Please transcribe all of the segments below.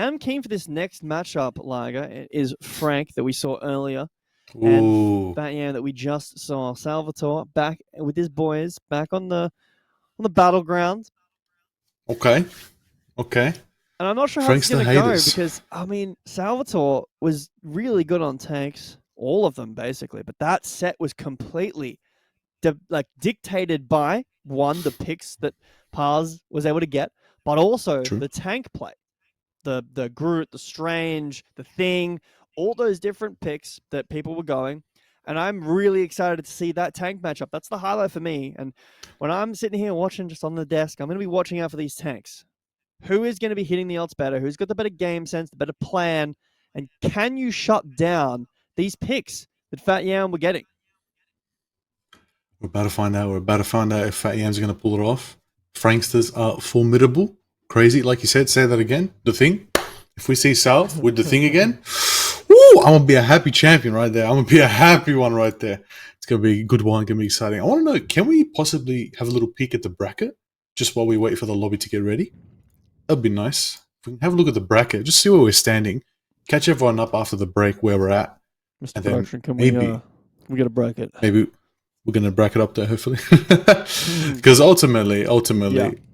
I'm keen for this next matchup, Liger. It is Frank that we saw earlier. Ooh. And fattyam that we just saw. Salvatore back with his boys, back on the battleground. Okay. And I'm not sure how it's going to go because, I mean, Salvatore was really good on tanks, all of them basically, but that set was completely dictated by, one, the picks that Paz was able to get, but also the tank play. The Groot, the Strange, the Thing, all those different picks that people were going. And I'm really excited to see that tank matchup. That's the highlight for me. And when I'm sitting here watching just on the desk, I'm going to be watching out for these tanks. Who is going to be hitting the odds better? Who's got the better game sense, the better plan? And can you shut down these picks that fattyam were getting? We're about to find out. We're about to find out if fattyam's going to pull it off. Franksters are formidable. Crazy. Like you said, say that again. The Thing. If we see South with the Thing again, woo, I'm going to be a happy champion right there. I'm going to be a happy one right there. It's going to be a good one. Going to be exciting. I want to know, can we possibly have a little peek at the bracket just while we wait for the lobby to get ready? That'd be nice. If we can have a look at the bracket, just see where we're standing, catch everyone up after the break where we're at. Mr. Production, can we get a bracket? Maybe we're going to bracket up there, hopefully. Because ultimately,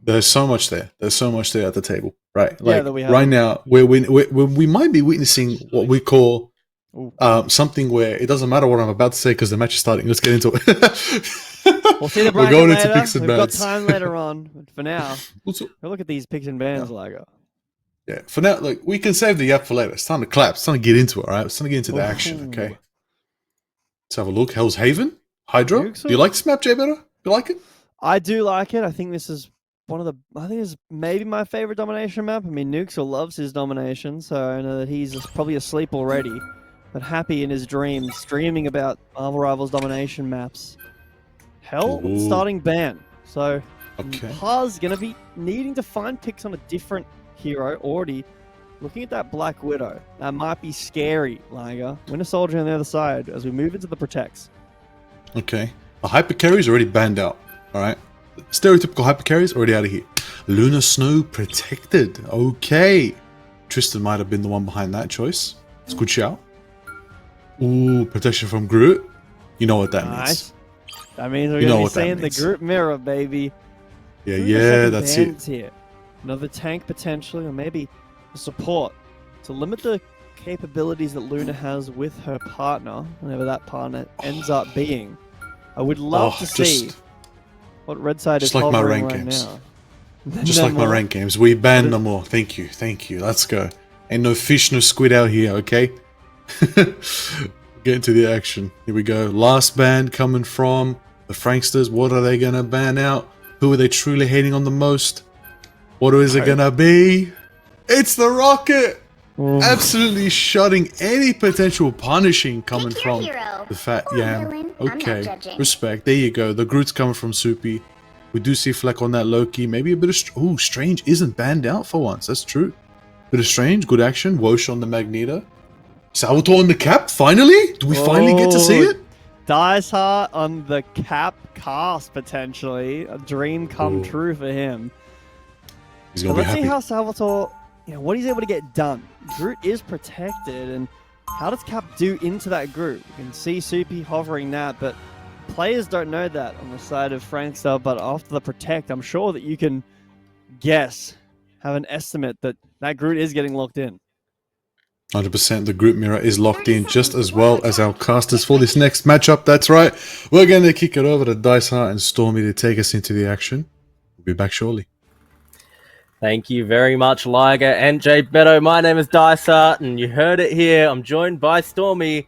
there's so much there. There's so much there at the table, right? Like, right now, we might be witnessing what we call something where it doesn't matter what I'm about to say because the match is starting. Let's get into it. We'll see the bracket We're going later. into picks and We've bans. got time later on. But for now, look at these picks and bans, Liger. Yeah, for now, like, we can save the yap for later. It's time to clap. It's time to get into it, all right? It's time to get into the action, okay? Let's have a look. Hell's Haven? Hydra? Do you like this map, Jay, better? You like it? I do like it. I think this is I think it's maybe my favorite domination map. I mean, Nuxel loves his domination, so I know that he's probably asleep already, but happy in his dreams, dreaming about Marvel Rivals domination maps. Hell, starting ban. So, Paz going to be needing to find picks on a different hero already. Looking at that Black Widow, that might be scary, Liger. Winter Soldier on the other side as we move into the protects. Okay. The hyper carry is already banned out, alright? Stereotypical hyper carry is already out of here. Lunar Snow protected. Okay. Tristan might have been the one behind that choice. It's a good shout. Ooh, protection from Groot. You know what that means. That means we're going to be seeing the Groot mirror, baby. Yeah, that's it. Here. Another tank potentially, or maybe a support to limit the capabilities that Luna has with her partner, whenever that partner ends up being. I would love to see what Red Side is like my rank right games. now. Just like my rank games. We ban no more. Thank you. Let's go. Ain't no fish, no squid out here, okay? Get into the action. Here we go. Last ban coming from the Franksters. What are they going to ban out? Who are they truly hating on the most? What is it going to be? It's the Rocket! Absolutely shutting any potential punishing coming from the fattyam. Okay, respect. There you go. The Groot's coming from Soupy. We do see Fleck on that Loki. Maybe a bit of... Strange isn't banned out for once. That's true. Bit of Strange. Good action. Wosh on the Magneto. Salvatore on the cap, finally? Do we finally get to see it? Dice Heart on the cap cast, potentially. A dream come true for him. He's going to be happy. Let's see how Salvatore, what he's able to get done. Groot is protected, and how does Cap do into that Groot? You can see Soupy hovering that, but players don't know that on the side of Frankstir, but after the protect, I'm sure that you can guess, have an estimate that that Groot is getting locked in. 100%. The Groot mirror is locked in just as well as our casters for this next matchup. That's right. We're going to kick it over to Dice Heart and Stormy to take us into the action. We'll be back shortly. Thank you very much, Liger and Jay Beto. My name is Dice Heart, and you heard it here. I'm joined by Stormy.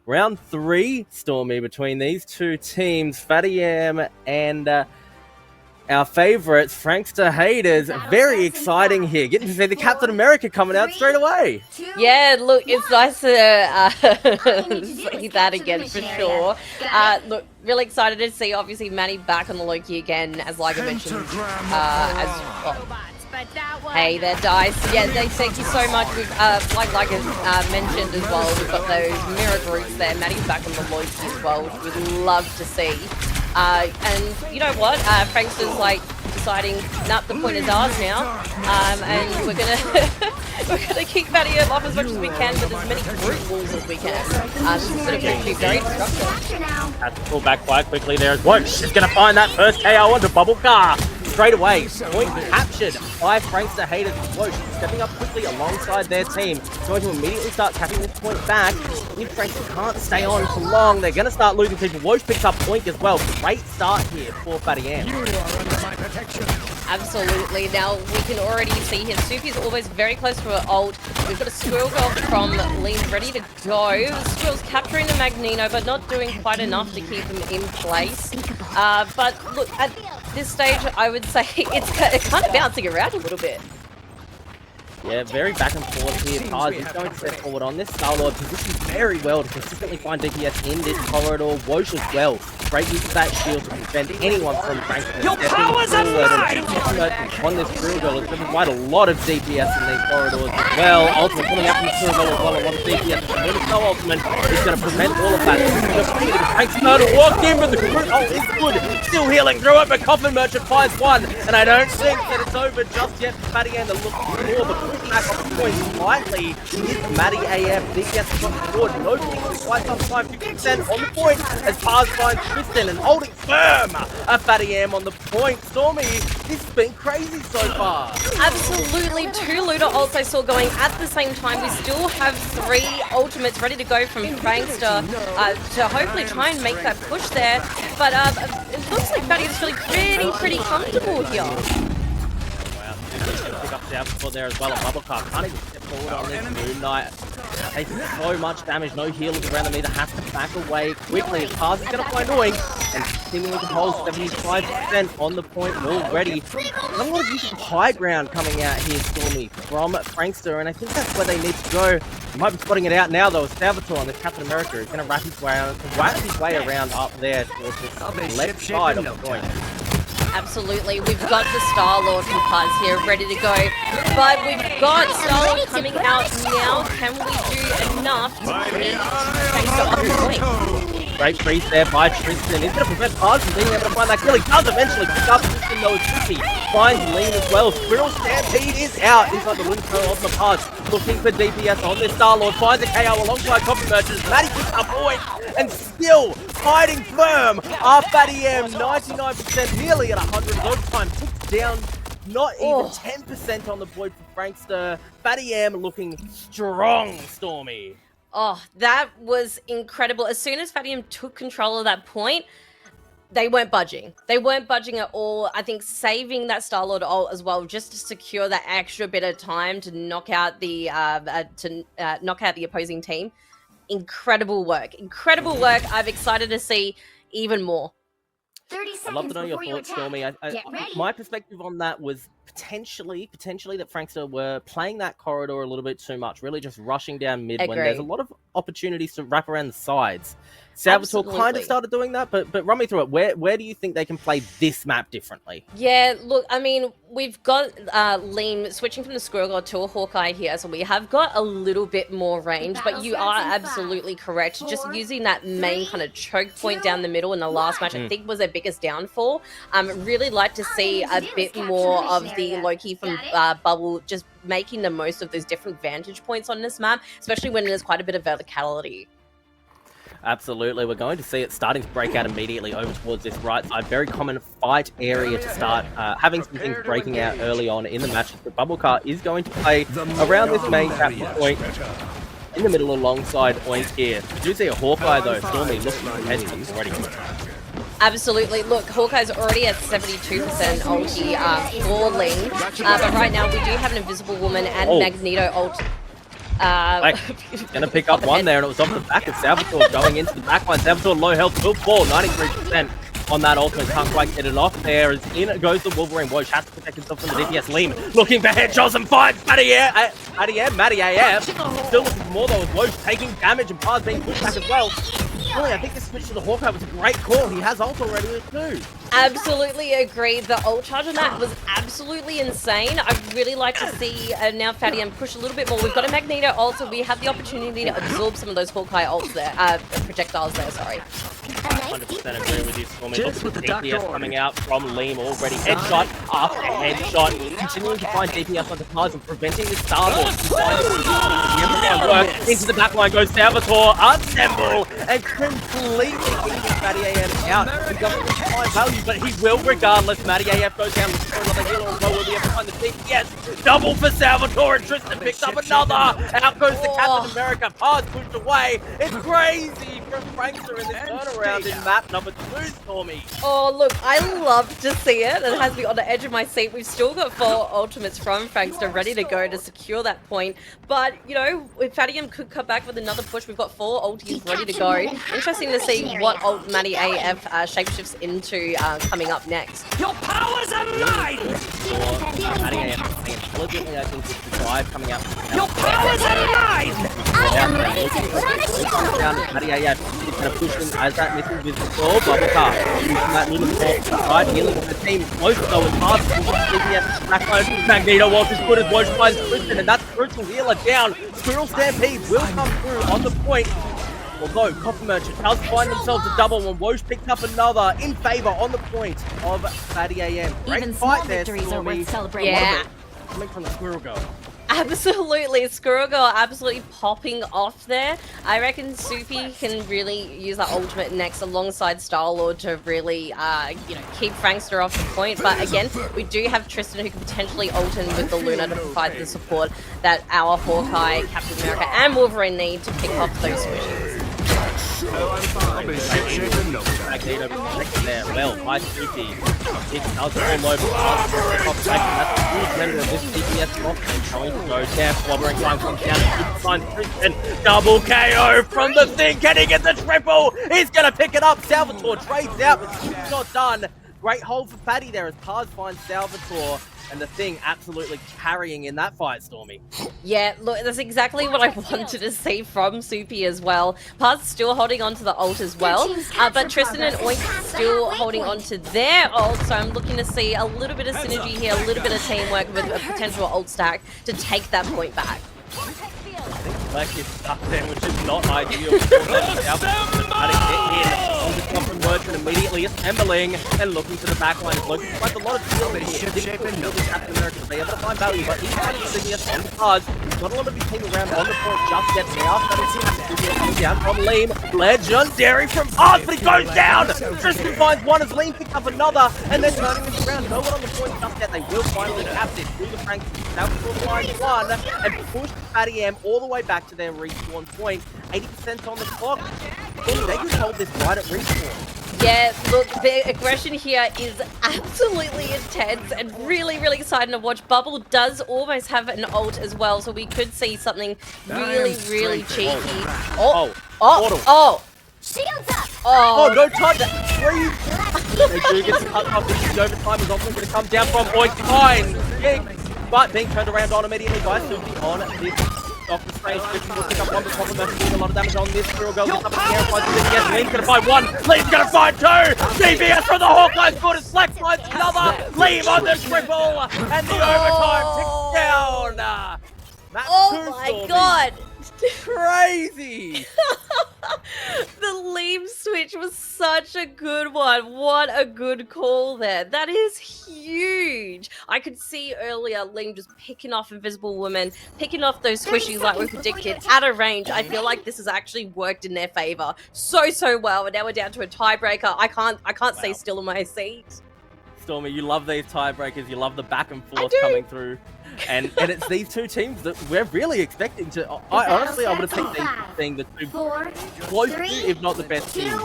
Round 3, Stormy, between these two teams, fattyam and our favorites, Frankstir Haters. Very exciting here. Getting to see the Captain America coming out straight away. Yeah, look, it's nice to see that again for sure. Look, really excited to see, obviously, Manny back on the Loki again, as Liger mentioned, as well. Hey there, Dice. Yeah, thank you so much. We've, like Liger mentioned as well, we've got those mirror groups there. Manny's back on the Loki as well, which we'd love to see. And you know what? Frankstir's deciding, nah, the point is ours now, and we're gonna we're gonna keep fattyam off as much as we can with as many brute walls as we can. This is gonna be very destructive. Has to pull back quite quickly there as Wonch is going to find that first KO onto Bubble Car. Straight away, point captured by Frankstir Haters. Wonch stepping up quickly alongside their team. Going to immediately start tapping this point back. If Frankstir can't stay on for long, they're going to start losing people. Wonch picks up point as well. Great start here for fattyam. Absolutely. Now we can already see his super is always very close to her ult. We've got a Squirrel Girl from Lean ready to go. Squirrel's capturing the Magneto, but not doing quite enough to keep him in place. But look, at this stage, I would say it's kind of bouncing around a little bit. Yeah, very back and forth here. Paz is going to step forward on this Star-Lord, positioned very well to consistently find DPS in this corridor. Wonch as well. Great use of that shield to prevent anyone from Frankstir. Your powers are on this Squirrel Girl. It's going to provide a lot of DPS in these corridors as well. Ultimate coming out from the Squirrel Girl as well. A lot of DPS. No ultimate is going to prevent all of that. Frankstir to walk in, but the Groot ult is good. Still healing through it, but Coffin Merchant finds one. And I don't think that it's over just yet for fattyam. They're looking for the back on the point slightly is Maddie AF. DPS has got forward. No picks for quite some time. 50% on the point as Paz finds Tristan and holding firm a fattyam on the point. Stormy, this has been crazy so far. Absolutely. 2 looter ults I saw going at the same time. We still have 3 ultimates ready to go from Frankstir to hopefully try and make that push there. But it looks like fattyam is feeling pretty comfortable here. Pick up the output there as well. Bubble Car can't even step forward on this Moon Knight. Taking so much damage, no healers around them either. Has to back away quickly. Paz is going to find Oink and seemingly controls 75% on the point already. There's a lot of use of high ground coming out here, Stormy, from Frankstir, and I think that's where they need to go. You might be spotting it out now though. Salvatore on this Captain America is going to wrap his way around up there towards this left side of the point. Absolutely. We've got the Star-Lord from Paz here ready to go. But we've got Star-Lord coming out now. Can we do enough to bring Frankstir off the point? Great freeze there by Tristan. He's going to prevent Paz from being able to find that kill. He does eventually pick up Tristan though it's tricky. Finds Lean as well. Squirrel Stampede is out inside the Lunco of the Paz. Looking for DPS on this Star-Lord. Finds a KO alongside Coffee Merchants. Maddie picks up point and still fighting firm. Our fattyam 99%, nearly at 100. Overtime ticks down. Not even 10% on the board for Frankstir. fattyam looking strong, Stormy. Oh, that was incredible. As soon as fattyam took control of that point, they weren't budging. They weren't budging at all. I think saving that Star-Lord ult as well, just to secure that extra bit of time to knock out the opposing team. Incredible work. Incredible work. I'm excited to see even more. I'd love to know your thoughts, Stormy. My perspective on that was potentially that Frankstir were playing that corridor a little bit too much, really just rushing down mid when there's a lot of opportunities to wrap around the sides. Salvatore kind of started doing that, but run me through it. Where do you think they can play this map differently? Yeah, look, I mean, we've got Lean switching from the Squirrel God to a Hawkeye here, so we have got a little bit more range, but you are absolutely correct. Just using that main kind of choke point down the middle in the last match, I think was their biggest downfall. Really like to see a bit more of the Loki from Bubble just making the most of those different vantage points on this map, especially when there's quite a bit of verticality. Absolutely. We're going to see it starting to break out immediately over towards this right side. Very common fight area to start having some things breaking out early on in the matches. But Bubblecar is going to play around this main capture point in the middle alongside Oink here. We do see a Hawkeye though. Stormy looking competitive already. Absolutely. Look, Hawkeye's already at 72% ulti for Lean. But right now we do have an Invisible Woman and Magneto ult. Gonna pick up one there, and it was off the back of Salvatore going into the backline. Salvatore low health will fall 93% on that ultimate. Can't quite get it off there. As in goes the Wolverine. Woj has to protect himself from the DPS. Lean looking for headshots and finds Maddie AF. Still looking for more though, as Woj taking damage and Paz being pushed back as well. Really, I think this switch to the Hawkeye was a great call. He has ult already too. Absolutely agree. The ult charge on that was absolutely insane. I'd really like to see now fattyam push a little bit more. We've got a Magneto ult, so we have the opportunity to absorb some of those Hawkeye ults there, projectiles there, sorry. 100% agree with you, Stormy. Look at the DPS coming out from Liam already. Headshot after headshot. Continuing to find DPS on the cards and preventing the Starlord from finding work. Into the backline goes Salvatore, Assemble, and completely keeping Matty AF out. He doesn't find value, but he will regardless. Matty AF goes down for another healer as well. Will he ever find the DPS? Double for Salvatore, and Tristan picks up another. Out goes the Captain America. Pass pushed away. It's crazy from Frankstir in this turnaround in map number 2, Stormy. Oh, look, I love to see it. It has me on the edge of my seat. We've still got 4 ultimates from Frankstir ready to go to secure that point. But, you know, if fattyam could come back with another push, we've got 4 ulties ready to go. Interesting to see what ult Matty AF shapeshifts into coming up next. Your powers are mine! Matty AF intelligently, I think, with the drive coming out. Your powers are mine! Matty AF is going to push him as that missing business ball. Bubble car. Using that little ball. Right, healing with the team. Close though, and pass. DPS back home. Magneto wants as good as Woj finds Tristan, and that's crucial healer down. Squirrel Stampede will come through on the point. Although Copper Merchant does find themselves a double when Woj picks up another in favor on the point of fattyam. Great Even fight small there, victories are Stormy. worth celebrating. Yeah. Coming from the Squirrel Girl. Absolutely, Squirrel Girl absolutely popping off there. I reckon Soupy can really use that ultimate next alongside Starlord to really, you know, keep Frankstir off the point. But again, we do have Tristan who can potentially ult in with the Luna to provide the support that our Hawkeye, Captain America, and Wolverine need to pick off those squishies. Magneto protected there well by Soupy. It does all over that's a huge member of this DPS box. Going to go down, Slobbering Time comes down to find Tristan. Double KO from the thing. Can he get the triple? He's going to pick it up. Salvatore trades out, but it's not done. Great hold for Fatty there as Paz finds Salvatore. And the thing absolutely carrying in that fight, Stormy. Yeah, look, that's exactly what I wanted to see from Soupy as well. Paz still holding on to the ult as well, but Tristan and Oink still holding on to their ult, so I'm looking to see a little bit of synergy here, a little bit of teamwork with a potential ult stack to take that point back. Black is stuck there, which is not ideal. Merchant immediately assembling and looking to the backline. Looking quite a lot of skill here. Captain America, they able to find value, but he's trying to see us on the cards. Not a lot of his team around on the point just yet. They are starting to coming down from Liam. Legendary from Paz, but he goes down! Tristan finds one as Liam picks up another, and then turning this around. No one on the point just yet. They will finally cap this through the Frankstir. That will find one and push fattyam all the way back to their respawn point. 80% on the clock. They could hold this right at respawn. Yeah, look, the aggression here is absolutely intense and really, really exciting to watch. Bubble does almost have an ult as well, so we could see something really, really cheeky. Shields up! Oh, no touch! They do get cut off. This is overtime. Is also going to come down from Oink. Fine. But being turned around on immediately by Suki on this. Doctor Strange will pick up one, but Copper Merchant doing a lot of damage on this. Squirrel Girl gets up in the air, finds DPS. Liam's going to find one. Liam's going to find two. DPS from the Hawkeye's good as Slack finds another. Liam on the triple. And the overtime ticks down. Oh my god. Crazy. The Liam switch was such a good one. What a good call there. That is huge. I could see earlier Liam just picking off Invisible Woman, picking off those squishies like we predicted at a range. I feel like this has actually worked in their favor so well. And now we're down to a tiebreaker. I can't stay still in my seat. Stormy, you love these tiebreakers. You love the back and forth coming through. And it's these two teams that we're really expecting to... I would have picked these being the two close to, if not the best teams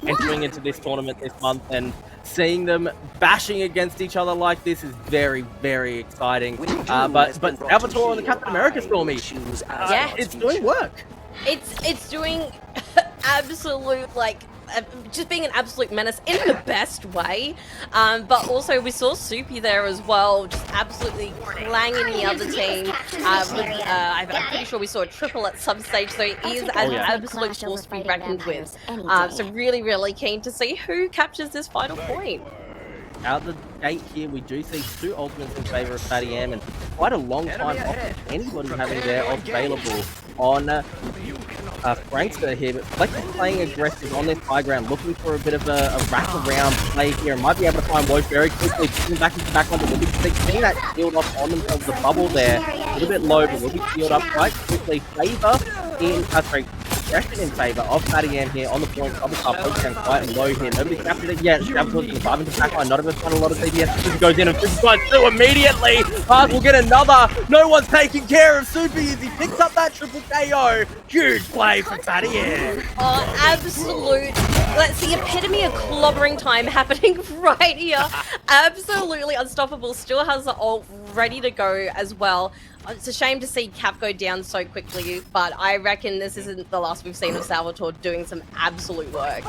entering into this tournament this month. And seeing them bashing against each other like this is very, very exciting. But Salvatore and the Captain America, Stormy, yeah, it's doing work. It's doing absolute, like... just being an absolute menace in the best way, but also we saw Soupy there as well, just absolutely clanging the other team. I'm pretty sure we saw a triple at some stage, so he is an absolute force to be reckoned with. So really keen to see who captures this final point. Out the gate here, we do see two ultimates in favour of fattyam, and quite a long time off anybody having their ult available on Frankster here, but Flex is playing aggressive on this high ground, looking for a bit of a wrap-around play here, and might be able to find Woke very quickly, pulling back into the back line. They're getting that shield off on themselves, the bubble there, a little bit low, but will be sealed up quite quickly. Aggression in favour of fattyam here on the point. Bubble car poke down quite low here. Nobody's captured it yet. Saboteur can survive into the backline. Not even found a lot of CBS. Goes in and finds two immediately. Paz will get another. No one's taking care of Super Easy. Picks up that triple KO. Huge play for fattyam. Oh, absolute. That's the epitome of clobbering time happening right here. Absolutely unstoppable. Still has the ult ready to go as well. It's a shame to see Cap go down so quickly, but I reckon this isn't the last we've seen of Salvatore doing some absolute work.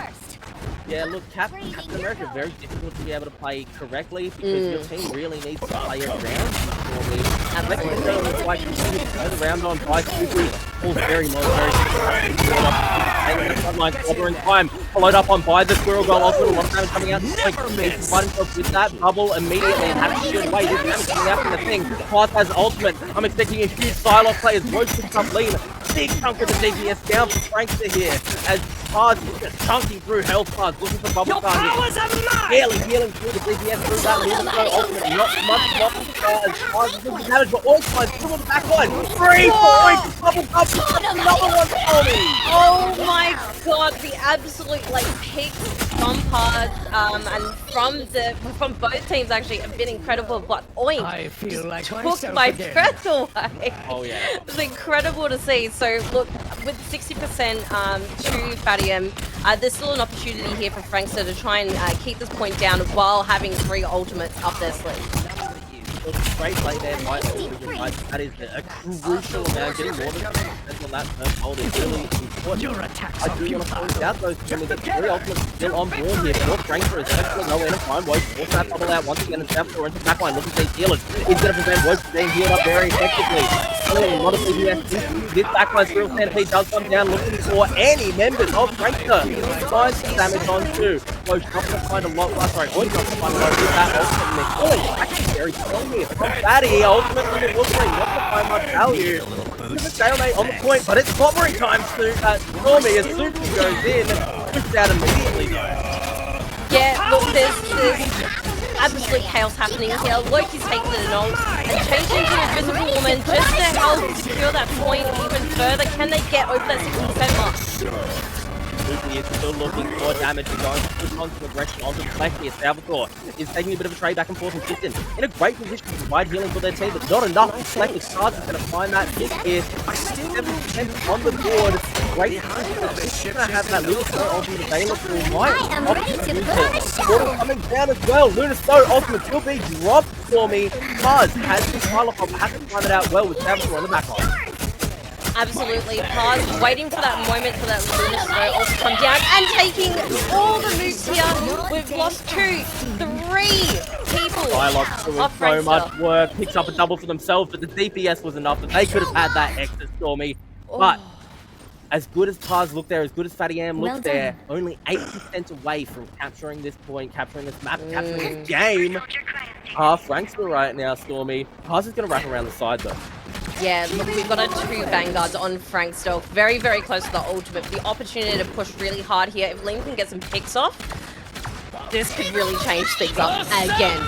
Yeah, look, Captain America, very difficult to be able to play correctly because your team really needs to play around for me. And like around on by Super, all very low, very frontline cover in time, followed up on by the squirrel goal, also a lot of damage coming out. He's providing himself with that bubble immediately and having to shield away. This damage coming out from the thing. Path has ultimate. I'm expecting a huge Psylocke play as Roach picks up lean. Big chunk of the DPS down for Frankster here as Paz is just chunking through health bars, looking for bubble car here. Healing through the DPS through that lean throw ultimate. Not much as Paz is looking damage, but all sides still on the back line. 3 points! Bubble car, another one for me! Oh my god, the absolute like picks from Paz and from both teams actually have been incredible, but Oink I feel like took my breath away. Oh yeah. It's incredible to see. So look, with 60% to fattyam, there's still an opportunity here for Frankster to try and keep this point down while having 3 ultimates up their sleeve. Great play there by that is a crucial amount. Getting more than on that first hold is really important. Your attacks I do want to point out though, Jimmy, that 3 ultimates still on board here. For Frankster is excellent. No end of time. Woke force that bubble out once again and Salvatore into the back line. Looking to see healers. He's going to prevent Woke from being healed up very effectively. A lot of CBS. This backline Squirrel Stampede does come down looking for any members of Frankster. Finds some damage on too. Woke's not going to find a lot. Sorry, Woke's not going to find a lot with that ultimate. Oh, actually very strong here. Fatty ultimately it looks like not to find much value. It's a stalemate on the point, but it's clobbering time soon. Stormy as Super goes in and pushed out immediately. Yeah, look, there's absolute chaos happening here. Loki's taking an ult and changing to an invisible woman just to help secure that point even further. Can they get over that 60% mark? Lucy is still looking for damage and going to push on some aggression onto the flank here. Salvatore is taking a bit of a trade back and forth and Kristen in a great position to provide healing for their team, but not enough. Flank with Cards is going to find that hit here. 7% on the board. Great position. Going to have that little throw ultimate available. Water coming down as well. Lunar Snow ultimate will be dropped for me. Cards has the Psylocke, has to find it out well with Salvatore on the back line. Absolutely, Paz waiting for that moment for that Lunar Snow also come down and taking all the moves here. We've lost 2, 3 people. Psylocke doing so much work, picks up a double for themselves, but the DPS was enough that they could have had that extra Stormy. But as good as Paz looked there, as good as fattyam looked there, only 8% away from capturing this point, capturing this map, capturing this game. Frankster right now, Stormy. Paz is going to wrap around the side though. Yeah, look, we've got 2 Vanguards on Frankster. Very, very close to the ultimate. The opportunity to push really hard here. If Link can get some picks off, this could really change things up again.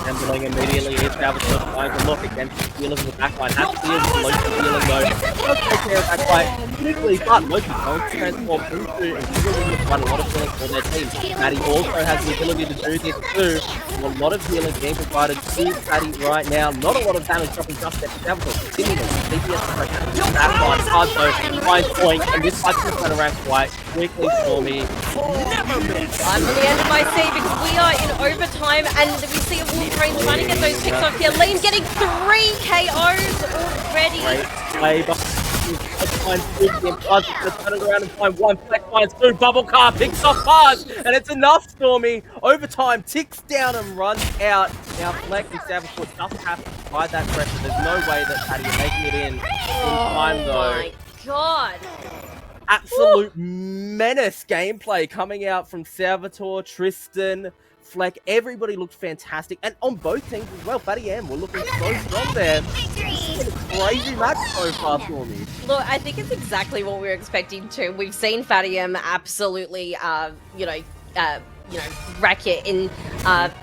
Gambling immediately is Salvatore trying to look against the healers in the backline. Has to be a Loki healing though. Does take care of that quite quickly, but Loki's going to transform into and really to run a lot of healing for their team. Maddie also has the ability to do this too. A lot of healing being provided to Maddie right now. Not a lot of damage dropping just at Salvatore. Continuing DPS to that line. Hard though, finds point, and this fight's going to turn around quite quickly for me. I'm on the end of my C because we are in overtime and we see a Wolverine trying to get those picks off here. Lean getting 3 KOs already. Great play behind 50 and Paz is going to turn it around and find 1. Flex finds 2. Bubble car picks off Paz and it's enough, Stormy. Overtime ticks down and runs out. Now Flex and Salvatore doesn't have to provide that pressure. There's no way that Patty is making it in time though. Oh my god. Absolute menace gameplay coming out from Salvatore, Tristan, Fleck. Everybody looked fantastic, and on both teams as well. fattyam were looking so strong there. been a crazy match so far for me. Look, I think it's exactly what we were expecting to. We've seen fattyam absolutely, wreck it in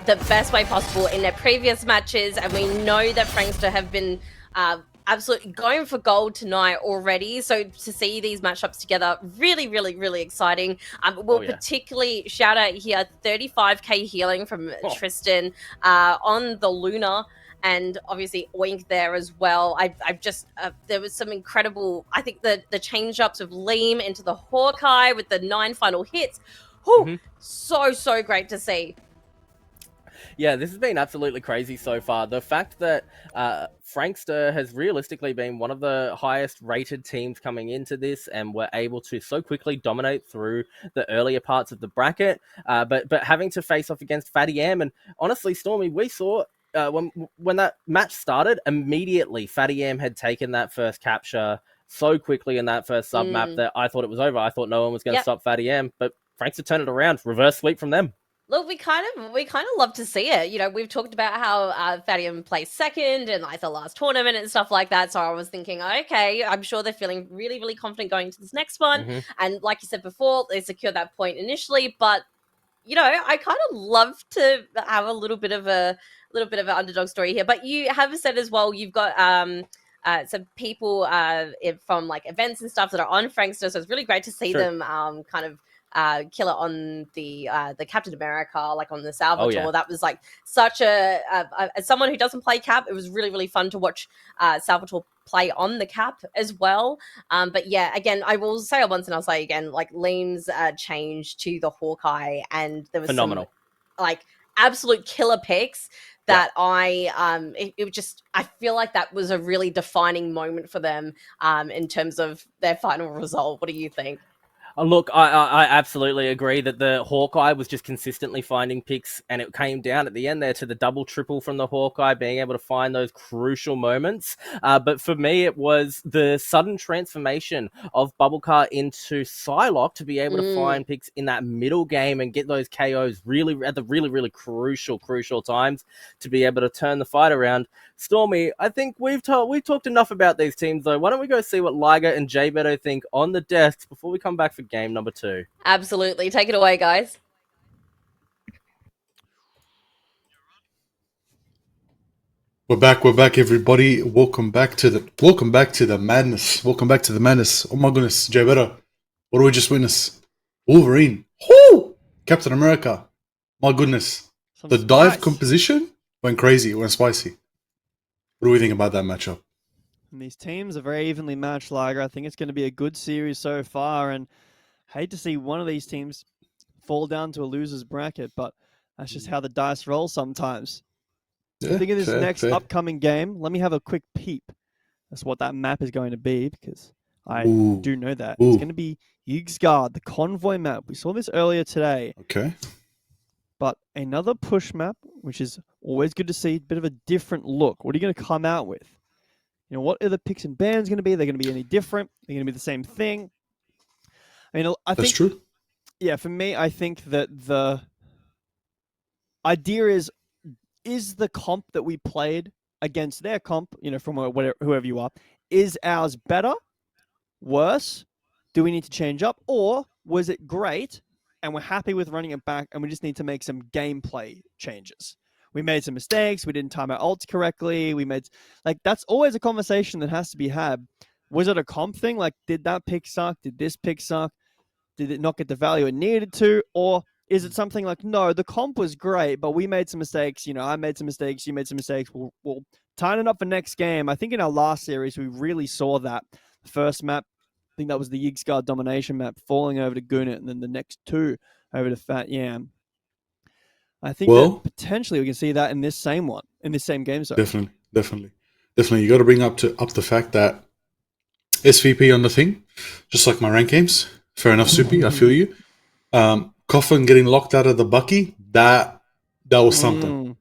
the best way possible in their previous matches, and we know that Frankstir have been absolutely going for gold tonight already. So to see these matchups together, really, really, really exciting. We'll particularly shout out here 35k healing from Tristan on the Luna. And obviously Oink there as well. I've just there was some incredible. I think the change ups of Liam into the Hawkeye with the 9 final hits. Whew, so great to see. Yeah, this has been absolutely crazy so far. The fact that Frankstir has realistically been one of the highest rated teams coming into this and were able to so quickly dominate through the earlier parts of the bracket, but having to face off against fattyam. And honestly, Stormy, we saw when that match started, immediately fattyam had taken that first capture so quickly in that first sub map that I thought it was over. I thought no one was going to stop fattyam, but Frankstir turned it around, reverse sweep from them. Look, we kind of love to see it. You know, we've talked about how fattyam placed second in like the last tournament and stuff like that. So I was thinking, okay, I'm sure they're feeling really, really confident going to this next one. And like you said before, they secured that point initially. But you know, I kind of love to have a little bit of an underdog story here. But you have said as well, you've got some people from like events and stuff that are on Frankstir. So it's really great to see them kind of kill it on the Captain America, like on the Salvatore. That was like such as someone who doesn't play Cap, it was really, really fun to watch Salvatore play on the Cap as well. But yeah, again, I will say it once and I'll say again, like Liam's change to the Hawkeye, and there was phenomenal, like absolute killer picks that it just, I feel like that was a really defining moment for them in terms of their final result. What do you think? Look, I absolutely agree that the Hawkeye was just consistently finding picks, and it came down at the end there to the double triple from the Hawkeye being able to find those crucial moments. But for me, it was the sudden transformation of Bubblecar into Psylocke to be able to find picks in that middle game and get those KOs really at the really crucial times to be able to turn the fight around. Stormy, I think we've talked enough about these teams though. Why don't we go see what Liger and J Beto think on the desks before we come back for game number 2? Absolutely. Take it away, guys. We're back, everybody. Welcome back to the madness. Welcome back to the madness. Oh my goodness, J Beto. What do we just witness? Wolverine. Whoo! Captain America. My goodness. The dive composition went crazy, went spicy. What do we think about that matchup? And these teams are very evenly matched, Liger. I think it's going to be a good series so far, and hate to see one of these teams fall down to a loser's bracket, but that's just how the dice roll sometimes. Yeah, Think of this next upcoming game. Let me have a quick peep. That's what that map is going to be, because I do know that. It's going to be Yggdrasil, the convoy map. We saw this earlier today. Okay. But another push map, which is always good to see, a bit of a different look. What are you going to come out with? You know, what are the picks and bans going to be? They're going to be any different? They're going to be the same thing? I mean, I think that's true. Yeah, for me, I think that the idea is the comp that we played against their comp, you know, from whoever you are, is ours better, worse? Do we need to change up? Or was it great and we're happy with running it back and we just need to make some gameplay changes? We made some mistakes. We didn't time our ults correctly. That's always a conversation that has to be had. Was it a comp thing? Like, did that pick suck? Did this pick suck? Did it not get the value it needed to? Or is it something like, no, the comp was great, but we made some mistakes. You know, I made some mistakes. You made some mistakes. We'll tighten it up for next game. I think in our last series, we really saw that. The first map, I think that was the Yggdrasil domination map, falling over to Gunit, and then the next 2 over to fattyam. I think that potentially we can see that in this same game. Sorry. Definitely. You got to bring up the fact that SVP on the thing, just like my rank games. Fair enough, Soupy. I feel you. Coffin getting locked out of the Bucky. That was something.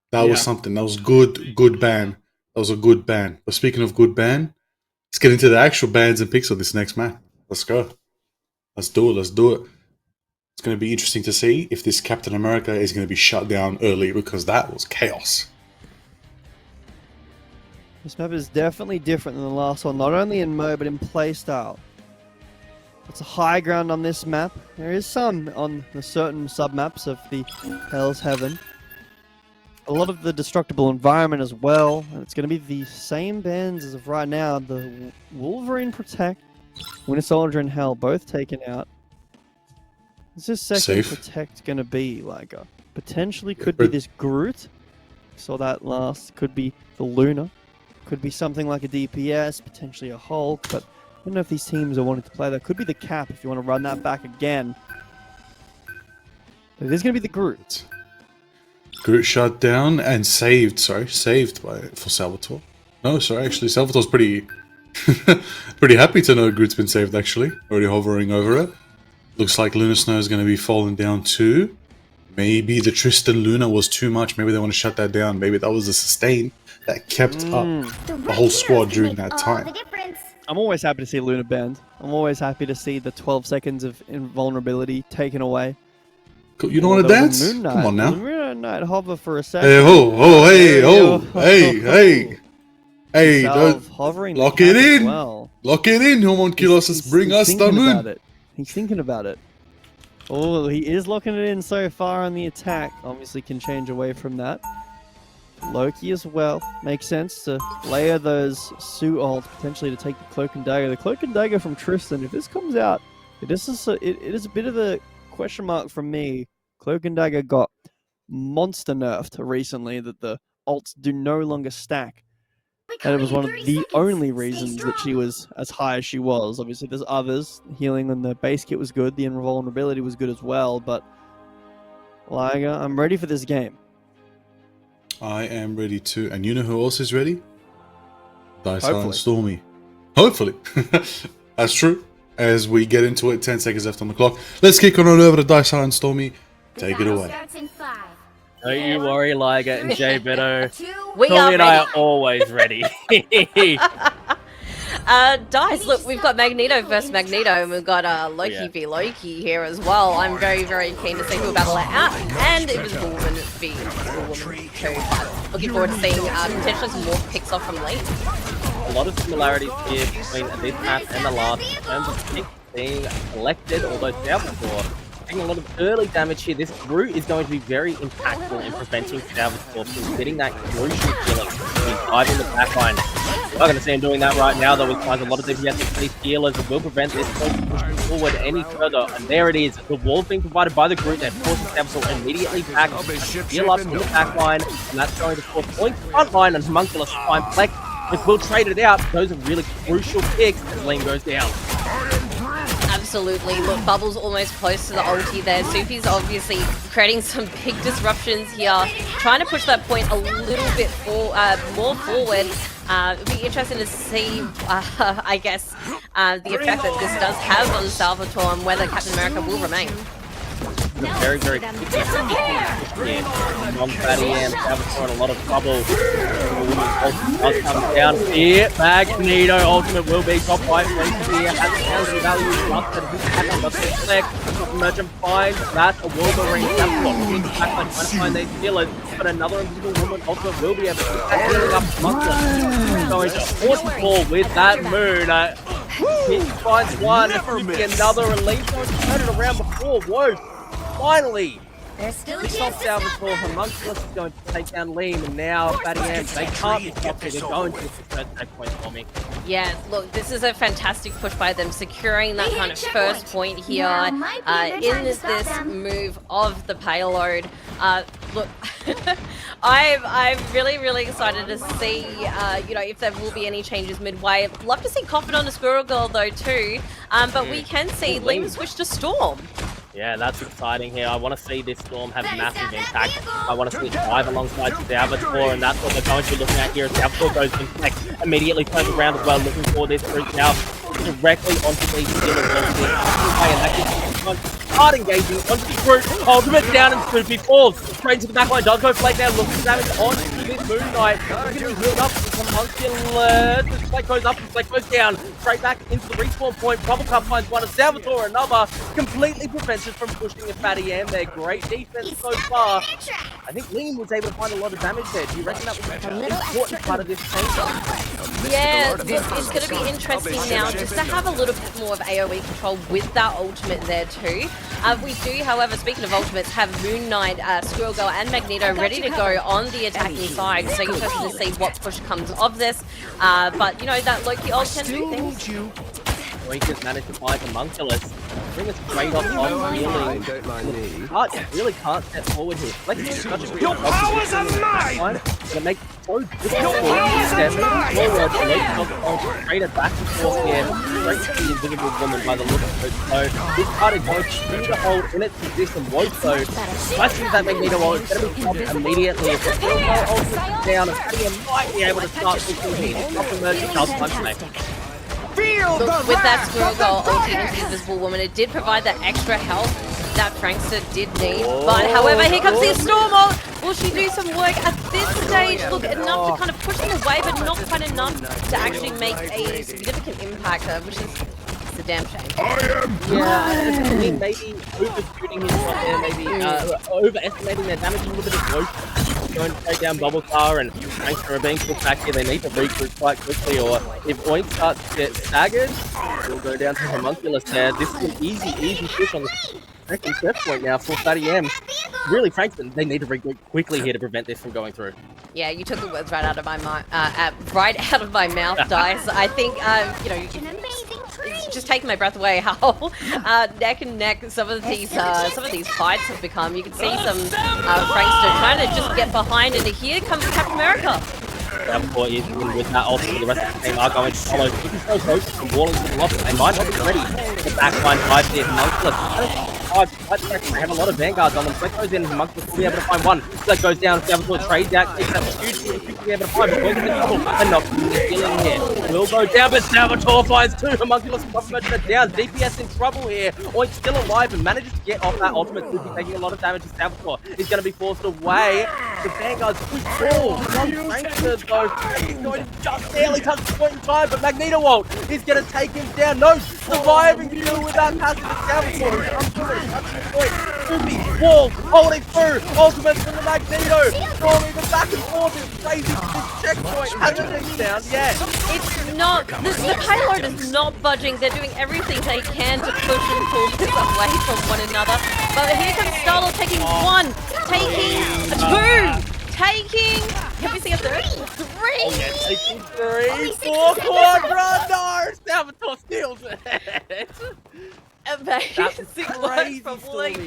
That was something. That was good ban. That was a good ban. But speaking of good ban, let's get into the actual bans and picks of this next match. Let's go. Let's do it. It's going to be interesting to see if this Captain America is going to be shut down early, because that was chaos. This map is definitely different than the last one, not only in mode, but in playstyle. It's a high ground on this map. There is some on the certain sub-maps of the Hell's Heaven. A lot of the destructible environment as well, and it's going to be the same bands as of right now. The Wolverine Protect, Winter Soldier and Hell both taken out. What's this second Protect going to be? Like potentially could be this Groot. Saw that last. Could be the Luna. Could be something like a DPS, potentially a Hulk, but I don't know if these teams are wanting to play that. Could be the Cap if you want to run that back again. But it is going to be the Groot. Groot shut down and saved. Sorry, saved for Salvatore. No, sorry, actually, Salvatore's pretty pretty happy to know Groot's been saved. Actually, already hovering over it. Looks like Luna Snow is going to be falling down too. Maybe the Tristan Luna was too much. Maybe they want to shut that down. Maybe that was a sustain that kept up the whole squad during that time. I'm always happy to see Luna banned. I'm always happy to see the 12 seconds of invulnerability taken away. You don't want to dance? Come on now. Moon Knight hover for a second. Hey, don't hovering. Lock it in. Well. Lock it in, homunculus. Bring us the moon. He's thinking about it. Oh, he is locking it in so far on the attack. Obviously can change away from that. Loki as well. Makes sense to layer those Sue ult potentially to take the Cloak and Dagger. The Cloak and Dagger from Tristan, if this comes out, it is a bit of a question mark from me. Cloak and Dagger got monster nerfed recently that the ults do no longer stack. And it was one of the only reasons that she was as high as she was. Obviously, there's others. Healing and the base kit was good. The invulnerability was good as well. But, Liger, I'm ready for this game. I am ready too. And you know who else is ready? Dysar and Stormy. Hopefully. That's true. As we get into it, 10 seconds left on the clock. Let's kick on over to Dysar and Stormy. Take it away. Don't you worry, Liger and Jay Beto. We are and I are always ready. Dice, look, we've got Magneto versus Magneto, and we've got Loki v Loki here as well. I'm very, very keen to see who battle it out, and it was Woman v Woman too. Looking forward to seeing potentially some more picks off from late. A lot of similarities here between this map and the last in terms of picks being collected, although Salvatore taking a lot of early damage here. This Groot is going to be very impactful in preventing Salvatore from getting that crucial killing. He's driving the backline. We're not going to see him doing that right now, though. He finds a lot of DPS and police healers that will prevent this point from pushing forward any further. And there it is. The wall being provided by the Groot that forces Salvatore immediately back to heal up in the backline. And that's going to force points front line and Homunculus to find Flex. If we'll trade it out, those are really crucial picks as Lane goes down. Absolutely. Look, Bubble's almost close to the ulti there. Soupy's obviously creating some big disruptions here, trying to push that point a little bit more forward. It'll be interesting to see, I guess, the effect that this does have on Salvatore and whether Captain America will remain. Very, very quickly. fattyam, Salvatore in a lot of trouble. Ultimate comes down here. Magneto ultimate will be top right place here. Has the counter value just that he's having the flex. Merchant finds that a Wolverine Salvatore in the backline trying to find these healers, but another invisible woman ultimate will be able to keep that healing up muscle. Going to 44 with that moon. He finds one, another, and leaves going to turn it around before. Whoa! Finally! He stops Salvatore. Homunculus is going to take down Liam, and now fattyam, they can't be stopped. They're going to the first point for me. Yeah, look, this is a fantastic push by them, securing that kind of first point here in this move of the payload. Look, I'm really, really excited to see, if there will be any changes midway. I'd love to see Coffin on the Squirrel Girl though too, but we can see Liam switch to Storm. Yeah, that's exciting here. I want to see this Storm have massive impact. I want to see it dive alongside Salvatore, and that's what they're going to be looking at here. Salvatore goes in flex, immediately turns around as well, looking for this route now directly onto these healers. And that gives him hard engaging onto the group. Ultimate down and Spoopy falls. Straight into the backline, does go flag down, looking for damage on this Moon Knight. He's going to be healed up from Homunculus. The Spike goes up, the Spike goes down. Straight back into the respawn point. Bubble Cup finds one, and Salvatore another. Completely prevented from pushing a fattyam there. Great defense so far. I think Liam was able to find a lot of damage there. Do you reckon that was an important part of this change? Yeah, this is going to be interesting now, just to have a little bit more of AoE control with that ultimate there too. We do, however, speaking of ultimates, have Moon Knight, Squirrel Girl and Magneto ready to go on the attacking side, so interested to see what push comes of this. But, you know, that Loki ult can do things. Oink has managed to find Homunculus. Bring us straight off on healing. Really can't step forward here. Your powers are mine! Gonna make it so difficult for you stepping forward. Straight back and forth here. Straight to the invisible woman by the look of it. So this card is going to hold in its position. Woso. Flashing that Magneto ult. It's going to be stopped immediately. If the Squirrel Girl ult is down, Fattyam might be able to start pushing here. It's not emerging just punch Look, with that Squirrel Girl ulting into the Invisible Woman, it did provide that extra health that Frankster did need. But however, here comes the Storm ult. Will she do some work at this stage? Look, enough to kind of push him away, but not quite enough to actually make a significant impact, which is a damn shame. Yeah, I mean, maybe overshooting his shot there, maybe overestimating their damage a little bit of growth. Going to take down Bubble Car and Frankster are being pushed back here. They need to regroup quite quickly, or if Oink starts to get staggered, we'll go down to Homunculus there. This is an easy push on the second set point now for fattyam. Really, Frankster, they need to regroup quickly here to prevent this from going through. Yeah, you took the words right out of my mouth, Dice. I think, you know, it's just taking my breath away how neck and neck some of these fights have become. You can see some Frankster trying to just get behind, and here comes Captain America. Salvatore is in with that ultimate. The rest of the team are going to follow. Looking so close from Walling to the loss, but they might not be ready. The backline drive there, Homunculus. They have a lot of vanguards on them. Fleck goes in, Homunculus will be able to find one. Fleck goes down, Salvatore trades out, takes that huge to be able to find, but Oink in the double, and not killing here. Will go down, but Salvatore finds two. Homunculus and Buffalo down. DPS in trouble here. Oink still alive and manages to get off that ultimate, taking a lot of damage. Salvatore is going to be forced away. The vanguards push forward. Frankster though, he's going to just barely touch the point in time, but Magneto ult is going to take him down. No, surviving kill without passing to Salvatore. Touching point. Goofy, Wall, holding through. Ultimate from the Magneto. Storming the back and forth is crazy. This checkpoint hasn't been found yet. It's not, the payload is not budging. They're doing everything they can to push and pull this away from one another. But here comes Starlord taking one, taking two, taking, can we see a third? Three! Oh, yeah, taking three, four quadra, Salvatore steals it. Amazing work from Blink.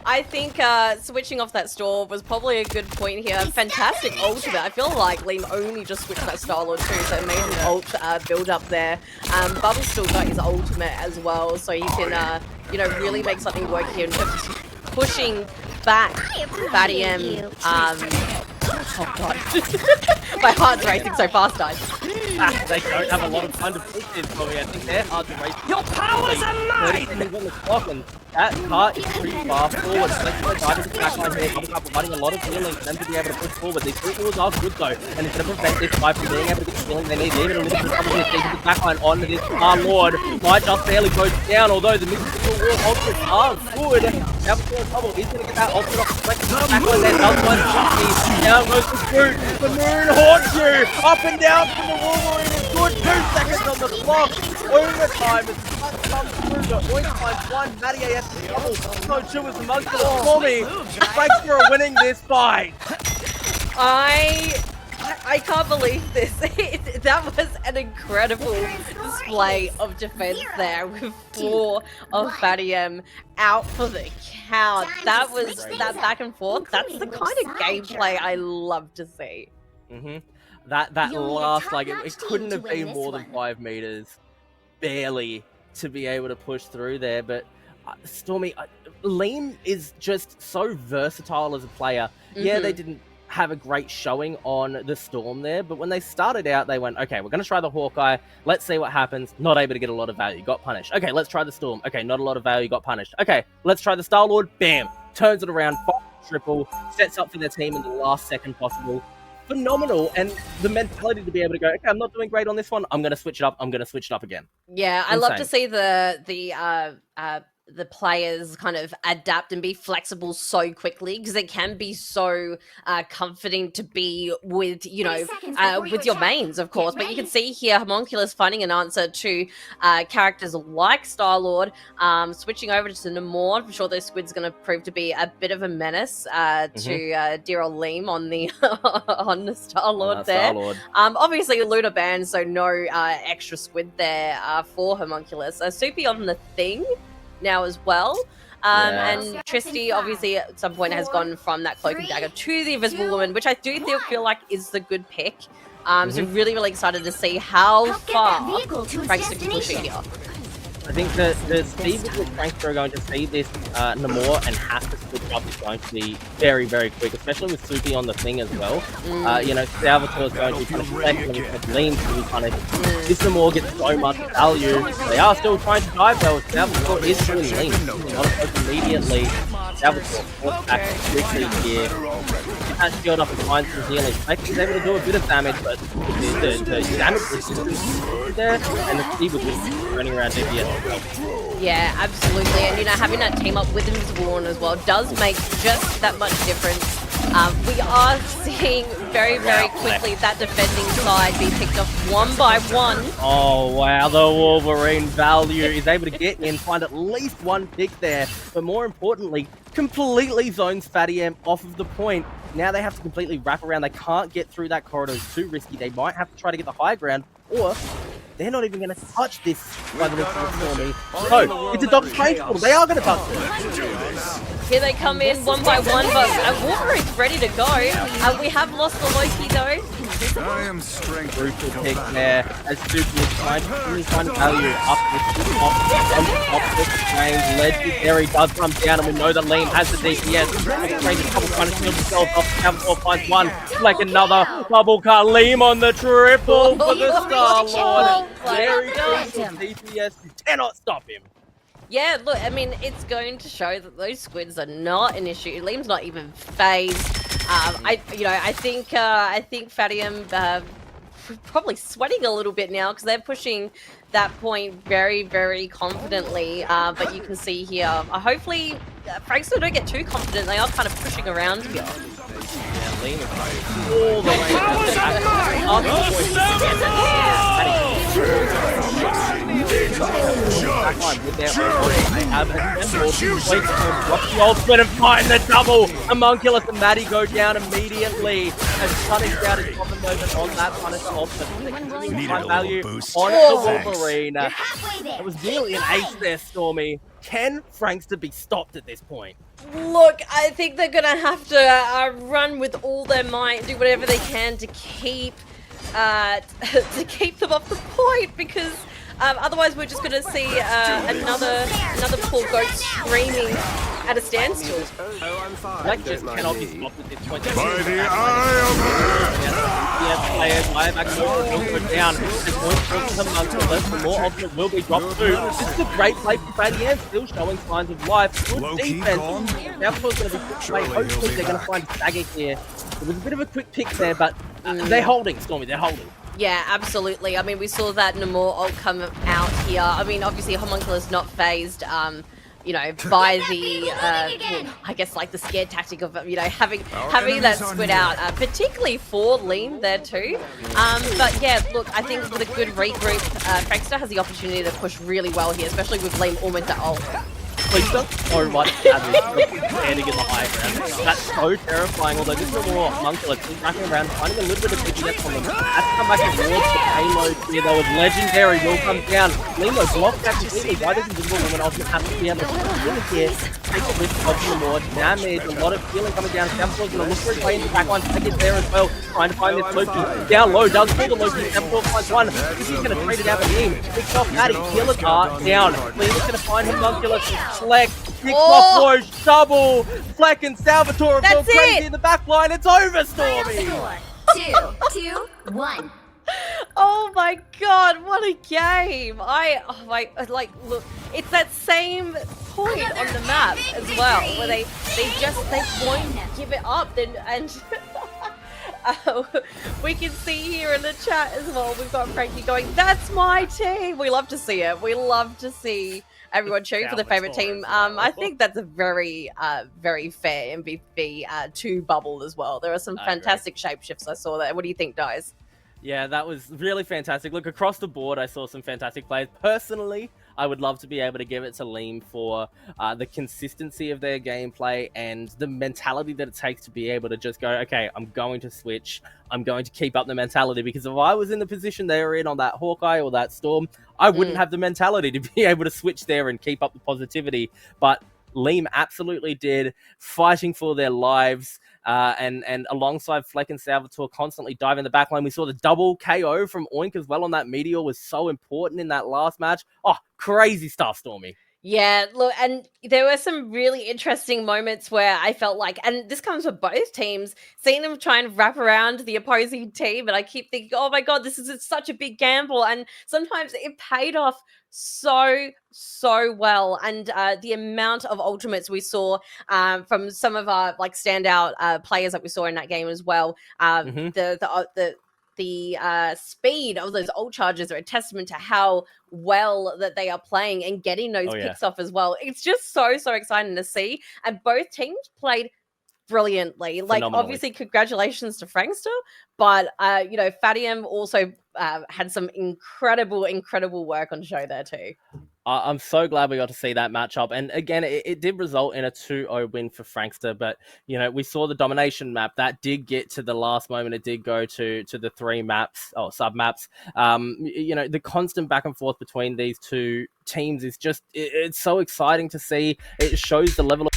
I think switching off that store was probably a good point here. Fantastic ultimate. I feel like Liam only just switched that Starlord too, so amazing ult build up there. Bubble still got his ultimate as well, so he can you know, really make something work here in terms of pushing back fattyam. Oh god. My heart's racing so fast, guys. They don't have a lot of time to push this for me. I think they're hard to race. Your powers are mine! On the clock, and that cart is pretty far forward. Let's go dive into the backline here. Bubble Cup running a lot of healing for them to be able to push forward. These three walls are good though, and it's going to prevent this guy from being able to get the healing they need. Even a little bit of trouble here. Taking the backline on this Lord. Might just barely go down, although the mystical wall ultimates are good. Salvatore in trouble. He's going to get that ultimate off the backline there. Does one shot. Down goes the Groot. The moon haunts you. Up and down from the Wolverine is good. 2 seconds on the clock. Overtime as the puck comes through. The Oink finds one. Matty AF to double. So too is the Monster for me. Frankstir are winning this fight. I can't believe this. That was an incredible display of defense there with 4 of fattyam out for the count. That was that back and forth. That's the kind of gameplay I love to see. That last, like, it couldn't have been more than 5 meters, barely, to be able to push through there. But Stormy, Liam is just so versatile as a player. Yeah, they didn't have a great showing on the Storm there, but when they started out, they went, okay, we're going to try the Hawkeye. Let's see what happens. Not able to get a lot of value. Got punished. Okay, let's try the Storm. Okay, not a lot of value. Got punished. Okay, let's try the Star-Lord. Bam. Turns it around. Triple. Sets up for their team in the last second possible. phenomenal. And the mentality to be able to go, okay, I'm not doing great on this one. I'm going to switch it up. I'm going to switch it up again. Yeah, I love to see the players kind of adapt and be flexible so quickly, because it can be so comforting to be with, you know, with your mains, of course. But you can see here Homunculus finding an answer to characters like Star-Lord, switching over to Namor. I'm sure those squid's going to prove to be a bit of a menace to dear old Liam on the on the Star-Lord there. Star-Lord. Obviously Lunar banned, so no extra squid there for Homunculus. Soupy on the thing now as well. And Tristy obviously at some point has gone from that cloak and dagger to the invisible woman, which I do feel like is the good pick. So really excited to see how far Frankstir can push it here. I think the speed with which Frankstir are going to see this Namor and have to switch up is going to be very, very quick, especially with Soupy on the thing as well. You know, Salvatore is going to be kind of second with Lean to be kind of... This Namor gets so much value. They are still trying to dive though. Salvatore is doing Lean. Not immediately. Salvatore forced back quickly here. That shield up and finds some healing. He's able to do a bit of damage, but the damage is there, and the speed with which he's running around DPS. Yeah, absolutely. And, you know, having that team up with Invisible Woman as well does make just that much difference. We are seeing very, very quickly that defending side be picked off one by one. Oh, wow. The Wolverine value is able to get in, find at least one pick there. But more importantly, completely zones fattyam off of the point. Now they have to completely wrap around. They can't get through that corridor. It's too risky. They might have to try to get the high ground, or they're not even going to touch this by the looks of it for me. No, it's a Doctor Strange portal. They are going to touch it. Here they come in one by one, but Wolverine's ready to go. We have lost the Loki though. I am strength. Brutal pick there as Soupy is trying to value up this range. Legendary does come down, and we know that Liam has the DPS. Strange is couple trying to shield himself off. Salvatore finds one, like another bubble cut. Liam on the triple for the Star-Lord. Very crucial DPS. You cannot stop him. Yeah, look, I mean, it's going to show that those squids are not an issue. Liam's not even phased. I think fattyam probably sweating a little bit now because they're pushing that point very, very confidently. But you can see here, hopefully, Frankstir don't get too confident. They are kind of pushing around here. Yeah, Liam is all the ultimate and find the double. Homunculus and Maddie go down immediately as Stunning Shout is popping over on that Punisher ultimate. High value on the Wolverine. That was nearly an ace there, Stormy. Can Frankstir be stopped at this point? Look, I think they're gonna have to run with all their might, do whatever they can to keep them off the point, because otherwise we're just gonna see another poor goat screaming at a standstill. That just cannot be stopped at this point. By the eye of Yes, players, I have actually will go down. The point for the Homunculus, the more ultimate will be dropped too. This is a great play for fattyam, still showing signs of life. Good defense. Salvatore's going to be put away. Hopefully they're going to find Stagger here. It was a bit of a quick pick there, but they're holding, Stormy, they're holding. Yeah, absolutely. I mean, we saw that Namor ult come out here. I mean, obviously Homunculus not phased, you know, by the, well, I guess like the scared tactic of, you know, having that squid out, particularly for Liam there too. But yeah, look, I think with a good regroup, Frankstir has the opportunity to push really well here, especially with Liam almost at ult. Please don't so much damage standing in the high ground. That's so terrifying, although this is more Homunculus is racking around, finding a little bit of DPS on them. Has to come back towards the payload here, though, with Legendary will come down. Limo blocked that completely by this Invisible Woman, ultimate has to be able to heal here. Take the risk of the more damage, a lot of healing coming down. Salvatore's going to look for his way into the back line, take it there as well, trying to find this Loki. Down low, does pull the Loki, Salvatore finds one. This is going to trade it out for him. Picks off Maddie, healers are down. Liam's going to find Homunculus. Fleck, kicks off Roche, double. Fleck and Salvatore have gone crazy in the back line. It's over, Stormy. 2, 2, 1. Oh my god, what a game! Look, it's that same point on the map as well, where they won't give it up. And We can see here in the chat as well, we've got Frankie going, that's my team. We love to see it. We love to see everyone cheering for the favorite team. I think that's a very, very fair MVP 2 bubble as well. There are some fantastic shapeshifts I saw there. What do you think, guys? Yeah, that was really fantastic. Look, across the board, I saw some fantastic players. Personally, I would love to be able to give it to Liam for the consistency of their gameplay and the mentality that it takes to be able to just go, okay, I'm going to switch. I'm going to keep up the mentality, because if I was in the position they were in on that Hawkeye or that Storm, I wouldn't have the mentality to be able to switch there and keep up the positivity. But Liam absolutely did, fighting for their lives. And alongside Fleck and Salvatore constantly diving the backline. We saw the double KO from Oink as well on that Meteor was so important in that last match. Oh, crazy stuff, Stormy. Yeah, look, and there were some really interesting moments where I felt like, and this comes from both teams, seeing them try and wrap around the opposing team, and I keep thinking, oh my god, this is such a big gamble, and sometimes it paid off so well, and the amount of ultimates we saw from some of our like standout players that we saw in that game as well, the speed of those ult charges are a testament to how well that they are playing and getting those picks off as well. It's just so exciting to see, and both teams played brilliantly. Like, obviously, congratulations to Frankstir, but you know, fattyam also had some incredible work on show there too. I'm so glad we got to see that matchup. And again, it did result in a 2-0 win for Frankstir. But, you know, we saw the domination map. That did get to the last moment. It did go to the 3 maps, or sub-maps. You know, the constant back and forth between these two teams is just, it's so exciting to see. It shows the level of